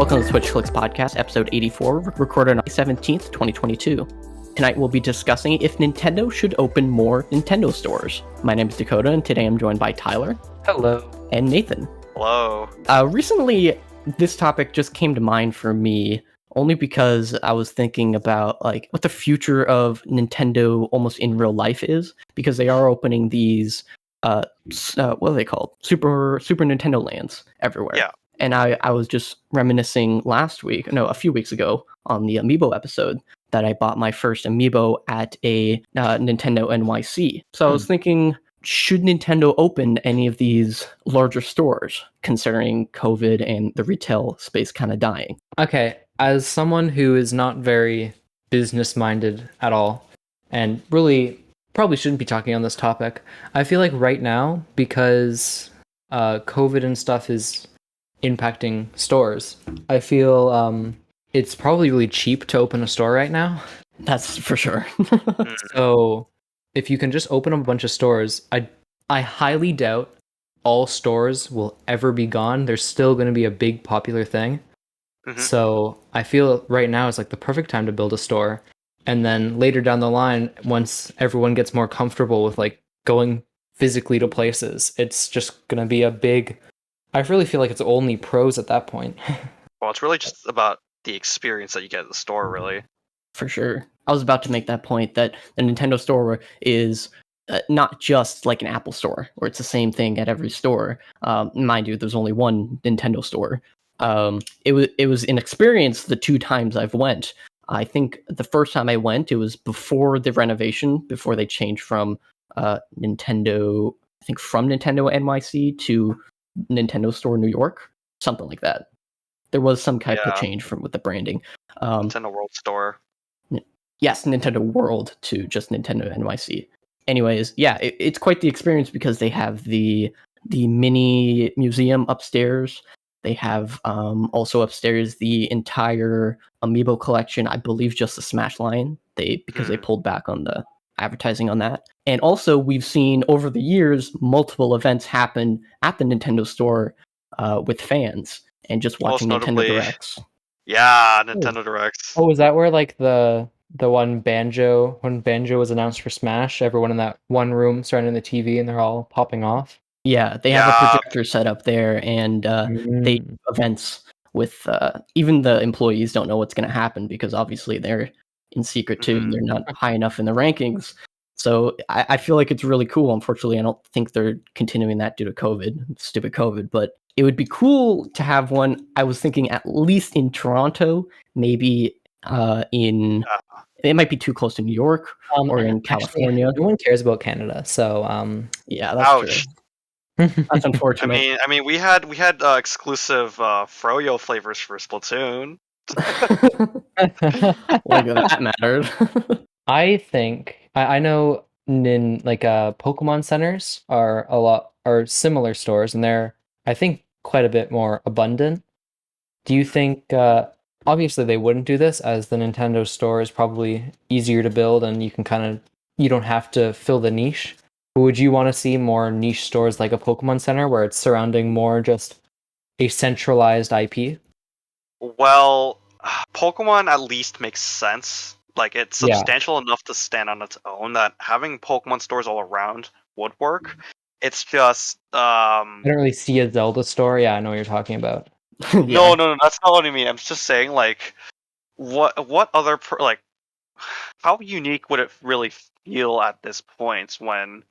Welcome to the Switch Clicks Podcast, episode 84, recorded on May 17th, 2022. Tonight we'll be discussing if Nintendo should open more Nintendo stores. My name is Dakota, and today I'm joined by Tyler. Hello. And Nathan. Hello. Recently, this topic just came to mind for me, only because I was thinking about what the future of Nintendo almost in real life is, because they are opening these, what are they called? Super Nintendo lands everywhere. Yeah. And I was just reminiscing a few weeks ago on the Amiibo episode that I bought my first Amiibo at a Nintendo NYC. So I was thinking, should Nintendo open any of these larger stores, considering COVID and the retail space kind of dying? Okay, as someone who is not very business-minded at all, and really probably shouldn't be talking on this topic, I feel like right now, because COVID and stuff is impacting stores, I feel it's probably really cheap to open a store right now. That's for sure. So if you can just open up a bunch of stores, I highly doubt all stores will ever be gone. There's still going to be a big popular thing. Mm-hmm. So I feel right now is like the perfect time to build a store. And then later down the line, once everyone gets more comfortable with like going physically to places, it's just going to be a big... I really feel like it's only pros at that point. Well, it's really just about the experience that you get at the store, really. For sure. I was about to make that point that the Nintendo store is not just like an Apple store, where it's the same thing at every store. Mind you, there's only one Nintendo store. It was an experience the two times I've went. I think the first time I went, it was before the renovation, before they changed from Nintendo NYC to Nintendo Store New York, something like that. There was some type of change with the branding. Nintendo World Store. Yes, Nintendo World to just Nintendo NYC. Anyways, yeah, it's quite the experience because they have the mini museum upstairs. They have also upstairs the entire Amiibo collection. I believe just the Smash line. Because they pulled back on the advertising on that. And also, we've seen over the years multiple events happen at the Nintendo store with fans and just watching Nintendo Directs. Yeah, Nintendo Directs. Oh, is that where like the one when Banjo was announced for Smash, everyone in that one room surrounding the TV and they're all popping off? Yeah, they have a projector set up there, and they do events with even the employees don't know what's going to happen because obviously they're in secret too. They're not high enough in the rankings. So I feel like it's really cool. Unfortunately, I don't think they're continuing that due to COVID, stupid COVID, but it would be cool to have one. I was thinking at least in Toronto, maybe it might be too close to New York or in California. Actually, no one cares about Canada, so yeah, that's true. That's unfortunate. I mean, we had exclusive Froyo flavors for Splatoon. Like that mattered. I think I know Pokemon centers are similar stores, and they're I think quite a bit more abundant. Do you think obviously they wouldn't do this, as the Nintendo store is probably easier to build and you don't have to fill the niche? But would you want to see more niche stores like a Pokemon Center where it's surrounding more just a centralized IP? Well, Pokemon at least makes sense. Like, it's substantial enough to stand on its own that having Pokemon stores all around would work. It's just I don't really see a Zelda store. Yeah, I know what you're talking about. No, that's not what I mean. I'm just saying, like, what other how unique would it really feel at this point when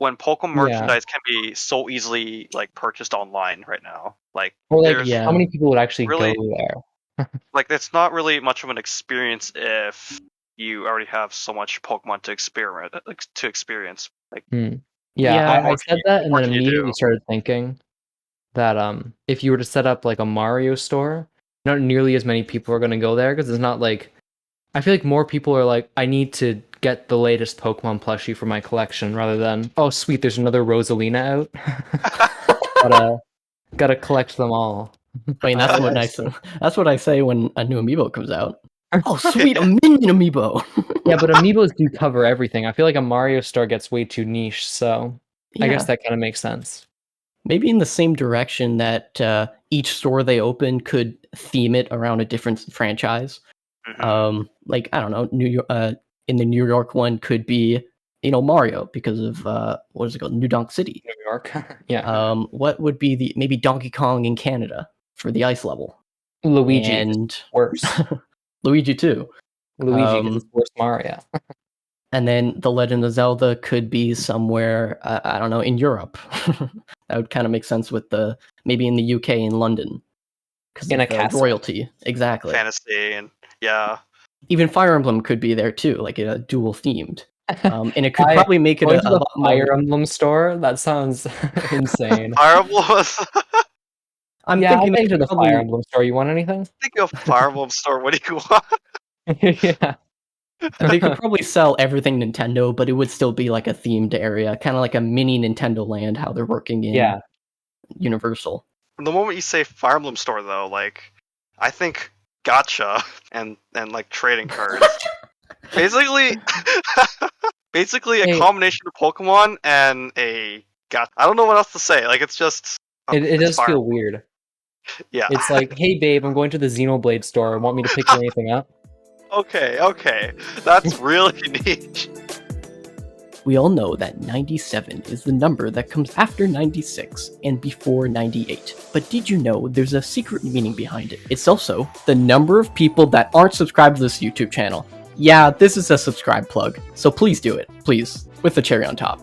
Pokemon merchandise can be so easily like purchased online right now? Like, or how many people would actually go there? Like, it's not really much of an experience if you already have so much Pokemon to experience. Like, I said that, and then immediately started thinking that if you were to set up like a Mario store, not nearly as many people are going to go there because it's not like... I feel like more people are like, I need to get the latest Pokemon plushie for my collection, rather than, oh sweet, there's another Rosalina out. Gotta collect them all. I mean, that's what I say when a new Amiibo comes out. Oh sweet, a Minion Amiibo. Yeah, but Amiibos do cover everything. I feel like a Mario store gets way too niche, so I guess that kind of makes sense. maybe in the same direction that each store they open could theme it around a different franchise. Like I don't know, New York. In the New York one could be Mario because of what is it called, New Donk City. New York. Yeah. What would be the maybe Donkey Kong in Canada for the ice level? Luigi And worse. Luigi too. Luigi is worse Mario. And then the Legend of Zelda could be somewhere I don't know, in Europe. That would kind of make sense with maybe in the UK in London because In of a castle. royalty. Exactly. Fantasy and yeah. Even Fire Emblem could be there too, like a dual themed. And it could probably make it Going a to the lot Fire more. Emblem store? That sounds insane. Fire Emblem was I'm Yeah, I'll thinking take they to the could probably, Fire Emblem store. You want anything? think of Fire Emblem store. What do you want? Yeah. they could probably sell everything Nintendo, but it would still be like a themed area, kind of like a mini Nintendo Land, how they're working in Yeah. Universal. The moment you say Fire Emblem store, though, like I think gotcha and like trading cards. Basically, basically a Hey. combination of Pokemon and a gotcha. I don't know what else to say. Like it's just It it's does Fire feel Emblem. weird. Yeah. It's like, hey babe, I'm going to the Xenoblade store. Want me to pick anything up? Okay. That's really niche. We all know that 97 is the number that comes after 96 and before 98. But did you know there's a secret meaning behind it? It's also the number of people that aren't subscribed to this YouTube channel. Yeah, this is a subscribe plug, so please do it. Please, with the cherry on top.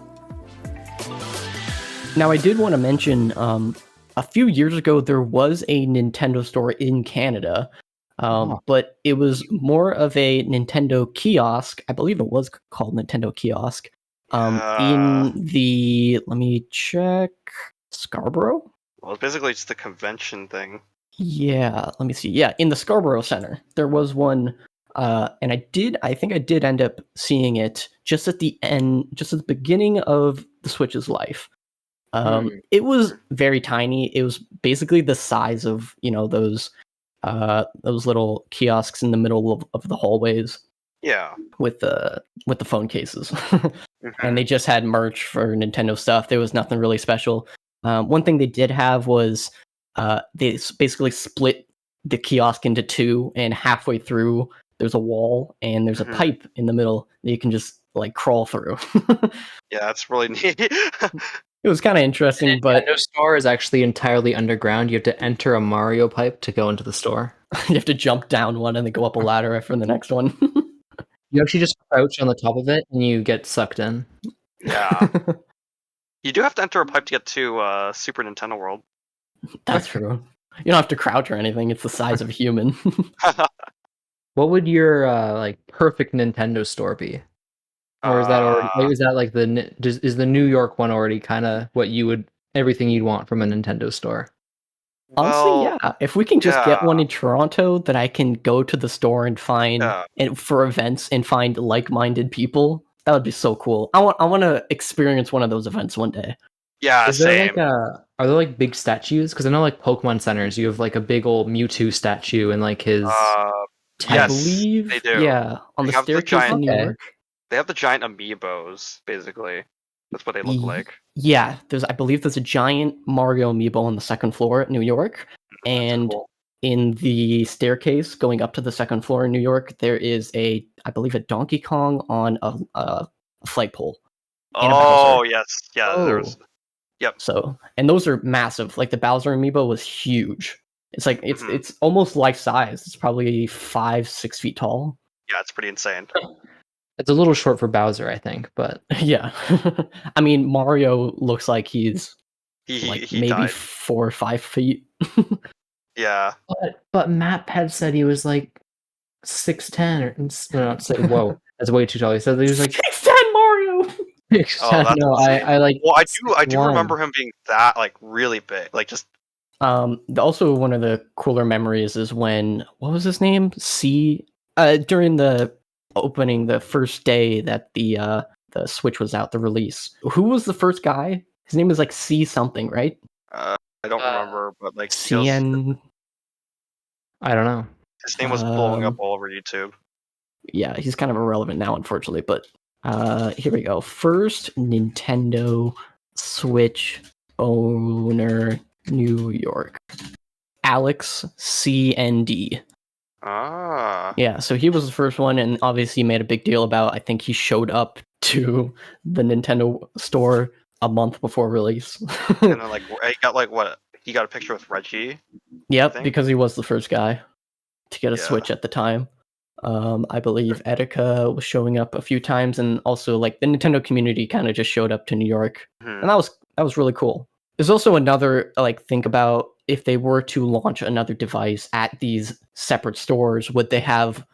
Now, I did want to mention, a few years ago, there was a Nintendo store in Canada, but it was more of a Nintendo kiosk. I believe it was called Nintendo Kiosk. In the, let me check, Scarborough? Well, it's basically just a convention thing. Yeah, let me see. Yeah, in the Scarborough Center, there was one, and I think I did end up seeing it just at the end, just at the beginning of the Switch's life. It was very tiny. It was basically the size of those little kiosks in the middle of the hallways. Yeah. With the phone cases. And they just had merch for Nintendo stuff. There was nothing really special. One thing they did have was they basically split the kiosk into two, and halfway through there's a wall and there's a pipe in the middle that you can just like crawl through. Yeah, that's really neat. It was kind of interesting, but Nintendo store is actually entirely underground. You have to enter a Mario pipe to go into the store. you have to jump down one and then go up a ladder for the next one. You actually just crouch on the top of it and you get sucked in. Yeah. You do have to enter a pipe to get to Super Nintendo World. That's true. You don't have to crouch or anything. It's the size of a human. What would your like perfect Nintendo store be? Or is that already? Is that like is the New York one already kind of what you would everything you'd want from a Nintendo store? Honestly, Well, yeah. If we can just get one in Toronto that I can go to the store and find and for events and find like-minded people, that would be so cool. I want to experience one of those events one day. Yeah, Is there same. like are there like big statues? Because I know like Pokemon centers, you have like a big old Mewtwo statue and like his. I believe they do. Yeah, on the staircase in New York. They have the giant amiibos, basically. That's what they look like. Yeah, I believe there's a giant Mario amiibo on the second floor at New York, and in the staircase going up to the second floor in New York, there is I believe a Donkey Kong on a flagpole. Oh yes, yeah. There's. Yep. So, and those are massive. Like the Bowser amiibo was huge. It's like it's almost life size. It's probably 5-6 feet tall. Yeah, it's pretty insane. It's a little short for Bowser, I think, but yeah. I mean, Mario looks like he's he maybe died. 4 or 5 feet. Yeah. But Matt Ped said he was like 6'10" or not say whoa, that's way too tall. He said he was like 6'10" Mario. 6'10". That's no, insane. I like. Well, I do remember him being that like really big, like just. Also, one of the cooler memories is when what was his name? During the opening, the first day that the Switch was out, the release. Who was the first guy? His name is like C something, right? I don't remember, but like CN. I don't know. His name was blowing up all over YouTube. Yeah, he's kind of irrelevant now, unfortunately. But here we go. First Nintendo Switch owner, New York. Alex CND. Ah. Yeah, so he was the first one, and obviously made a big deal about. I think he showed up to the Nintendo store a month before release. And then like he got like what? He got a picture with Reggie. Yep, think. because he was the first guy to get a Yeah. Switch at the time. I believe Etika was showing up a few times, and also like the Nintendo community kind of just showed up to New York, Mhm. and that was really cool. There's also another like think about if they were to launch another device at these separate stores, would they have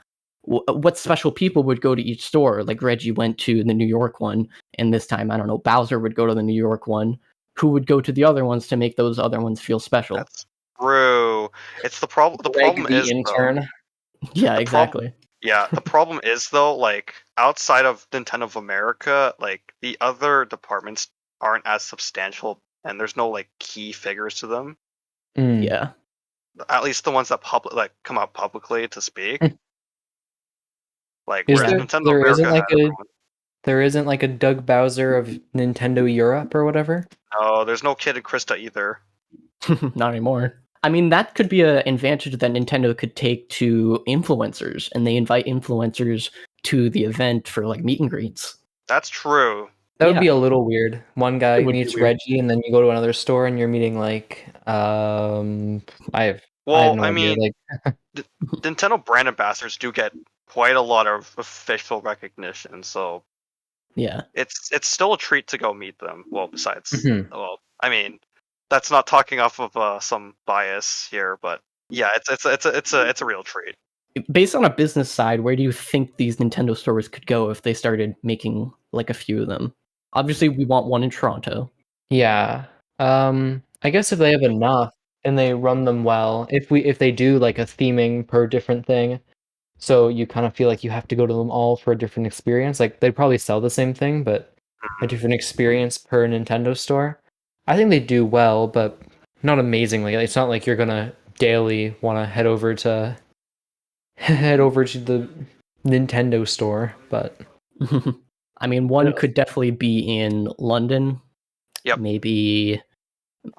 what special people would go to each store? Like Reggie went to the New York one, and this time I don't know, Bowser would go to the New York one. Who would go to the other ones to make those other ones feel special? That's true. It's the problem. The Greg, problem the is intern. though. Yeah, The exactly. Yeah, the problem is though, like outside of Nintendo of America, like the other departments aren't as substantial, and there's no like key figures to them. Mm. Yeah. At least the ones that come out publicly to speak. Like Is whereas there, Nintendo there America isn't like has a everyone. there isn't like a Doug Bowser of Nintendo Europe or whatever? No, there's no Kid and Krista either. Not anymore. I mean, that could be an advantage that Nintendo could take to influencers, and they invite influencers to the event for like meet and greets. That's true. That would Yeah. be a little weird. One It guy would be meets weird. Reggie, and then you go to another store and you're meeting like I have Well, no I idea. mean, Like Nintendo brand ambassadors do get quite a lot of official recognition, so Yeah. it's still a treat to go meet them. Well, besides, Mhm. well, I mean, that's not talking off of some bias here, but yeah, it's a real treat. Based on a business side, where do you think these Nintendo stores could go if they started making like a few of them? Obviously, we want one in Toronto. Yeah. I guess if they have enough and they run them well, if they do like a theming per different thing, so you kind of feel like you have to go to them all for a different experience. Like they'd probably sell the same thing, but a different experience per Nintendo store. I think they do well, but not amazingly. It's not like you're gonna daily want to head over to the Nintendo store, but I mean, one could definitely be in London. Yep. Maybe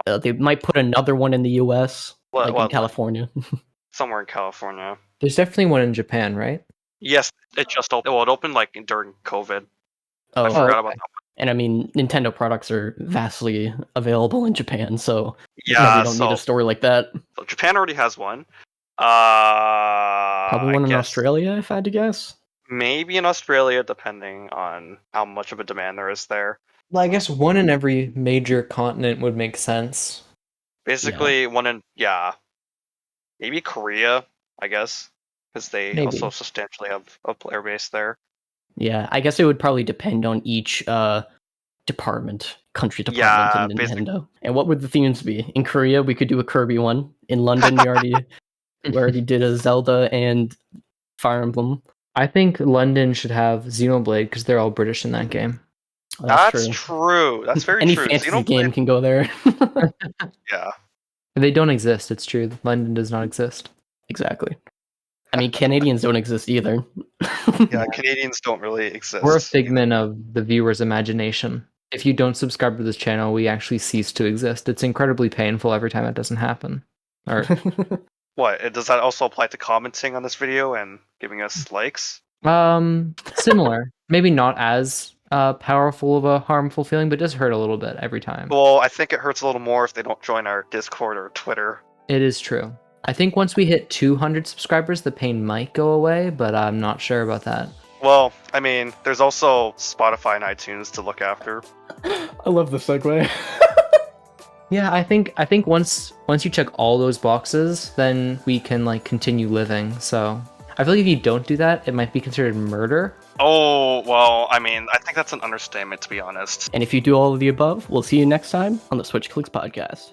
they might put another one in the U.S., like in What California. somewhere in California. there's definitely one in Japan, right? Yes, it just opened. Well, it opened like during COVID. I Oh, forgot about okay. that. and I mean, Nintendo products are vastly available in Japan, so Yeah, we don't need a store like that. so Japan already has one. Probably I one in guess Australia, if I had to guess. maybe in Australia, depending on how much of a demand there is there. Well, I guess one in every major continent would make sense. Basically, one in maybe Korea, I guess, because they Maybe. also substantially have a player base there. Yeah, I guess it would probably depend on each country department Yeah, in Nintendo. And what would the themes be? In Korea, we could do a Kirby one. In London, we already did a Zelda and Fire Emblem. I think London should have Xenoblade because they're all British in that game. Oh, That's true. That's very Any true. fantasy Xenoblade, game can go there. yeah. They don't exist, it's true. London does not exist. Exactly. I mean, Canadians don't exist either. Yeah, Canadians don't really exist. We're a figment of the viewer's imagination. If you don't subscribe to this channel, we actually cease to exist. It's incredibly painful every time it doesn't happen. Or What? Does that also apply to commenting on this video and giving us likes? similar. Maybe not as powerful of a harmful feeling, but it does hurt a little bit every time. Well, I think it hurts a little more if they don't join our Discord or Twitter. It is true. I think once we hit 200 subscribers, the pain might go away, but I'm not sure about that. Well, I mean, there's also Spotify and iTunes to look after. I love the segue. Yeah, I think once you check all those boxes, then we can like continue living. So I feel like if you don't do that, it might be considered murder. Oh, well, I mean, I think that's an understatement, to be honest. And if you do all of the above, we'll see you next time on the Switch Clicks podcast.